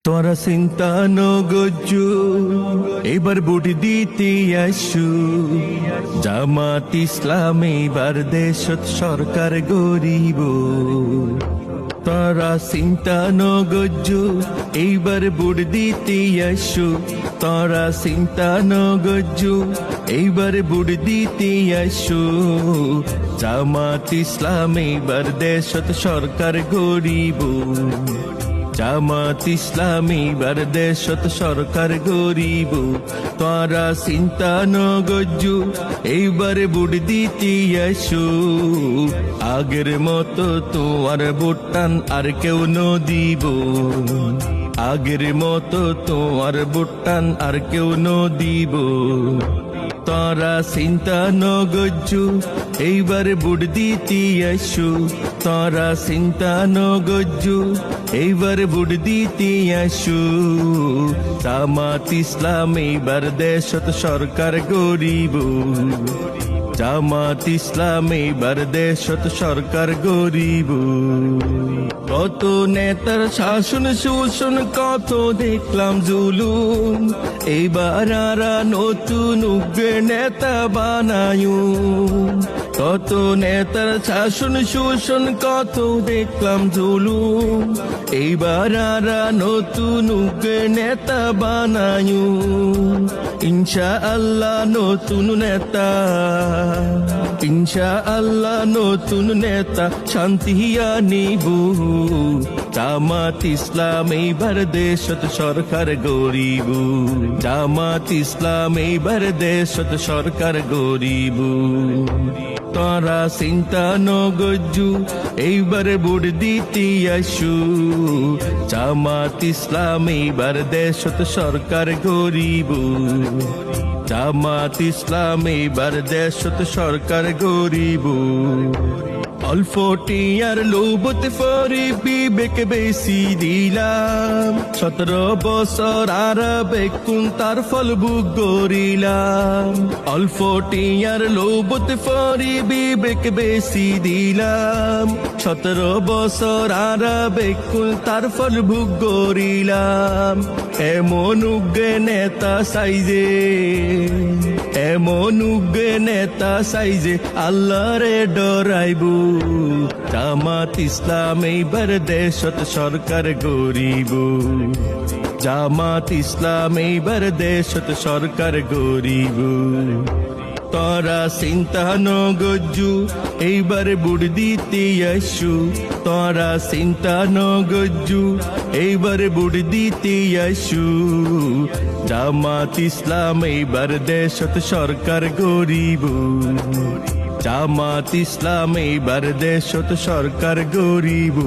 তোরা চিন্তা নগজু এবার ভোট দিতে আসু, জামাত ইসলাম এবার দেশত সরকার গরিব। তোরা চিন্তা নগজু এইবার ভোট দিতে আসু, তোরা চিন্তা নগজু এইবার ভোট দিতে আসু, জামাত ইসলাম এবার দেশত সরকার গরিব। জামাত ইসলাম এবার দেশত সরকার গরিব। তোরা চিন্তা নগজু এইবার ভোট দিতে আসু, আগের মতো তোমার ভোটটান আর কেউ নদিব। আগের মতো তোমার ভোটটান আর কেউ নদিব। তোরা চিন্তা নগজু এইবার ভোট দিতে আসু, তোরা চিন্তা নগজু এইবার ভোট দিতে আসু, জামাত ইসলাম এইবার দেশত সরকার গরিব। জামাত ইসলাম এইবার দেশত সরকার গরিব। কত নেতার শাসন শোষণ, কত দেখলাম জুলুম, এইবার আরা নতুন উগ্র নেতা বানায়ু। কত নেতার শাসন শোষণ, কত দেখলাম জুলুম, এইবার আরা নতুন উগ্র নেতা বানায়ু। ইনশাআল্লাহ নতুন নেতা, ইনশাআল্লাহ নতুন নেতা শান্তি আনিব। জামাত ইসলাম এইবার দেশত সরকার গরিব। জামাত ইসলাম এইবার দেশত সরকার গরিব। তোরা চিন্তা নগজু এইবার ভোট দিতে আসু, জামাত ইসলাম এইবার দেশত সরকার গরিব। জামাত ইসলাম এইবার দেশত সরকার গরিব। অল্প টিয়ার লোভতে পরে বিবেক বেশি দিলাম, 17 বছর আর বেকুন তার ফল ভোগ করিলাম। অল্প টিয়ার লোভতে পরে বিবেক বেশি দিলাম, 17 বছর আর বেকুন তার ফল ভোগ করিলাম। এমন উগ্র নেতা সাইজে, এমন উগ্র নেতা সাইজে আল্লাহরে ডরাইব। জামাত ইসলাম এইবার দেশত সরকার গরিব। জামাত ইসলাম এইবার দেশত সরকার গরিব। তোরা চিন্তা নগজু এইবার ভোট দিতে আসু, তোরা চিন্তা নগজু এইবার ভোট দিতে আসু, জামাত ইসলাম এইবার দেশত সরকার গরিব। জামাত ইসলাম এইবার দেশত সরকার গরিব।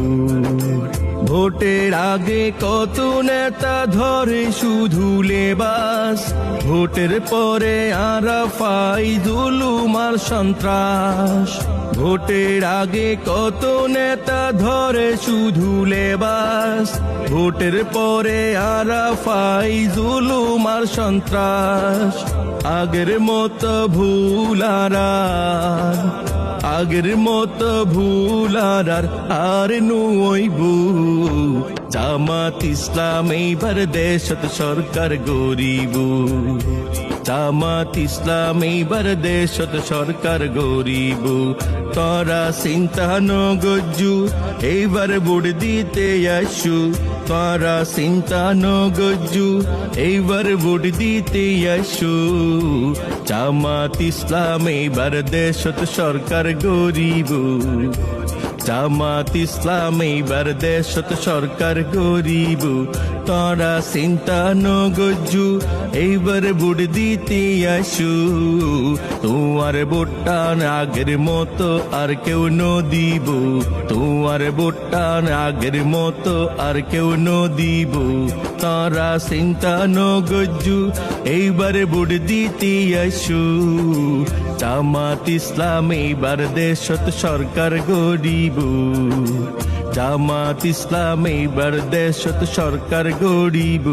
ভোটের আগে কত নেতা ধরে শুধু লেবাস, ভোটের পরে আরা পাই জুলুম আর সন্ত্রাস। ভোটের আগে কত নেতা ধরে শুধু লেবাস, ভোটের পরে আরা পাই জুলুম আর সন্ত্রাস। আগের মতো ভুল আর, আগের মতো ভুল আর নইব। জামাত ইসলাম এইবার দেশত সরকার গরিব। জামাত ইসলাম এইবার দেশত সরকার গরিব। তোরা চিন্তা নগজু এইবার ভোট দিতে আসু, তোরা চিন্তা নগজু এইবার ভোট দিতে আসু, জামাত ইসলাম এইবার দেশত সরকার গরিব। জামাত ইসলাম এইবার দেশত সরকার গরিব। তোরা চিন্তা নগজু এইবার ভোট দিতে আসু, তোমার ভোটটান আগের মতো আর কেউ নদিব। তোমার ভোটটান আগের মতো আর কেউ নদিব। তোরা চিন্তা নগজু এইবার ভোট দিতে আসু, জামাত ইসলাম এইবার দেশত সরকার গরিব। জামাত ইসলাম এইবার দেশত সরকার গরিব।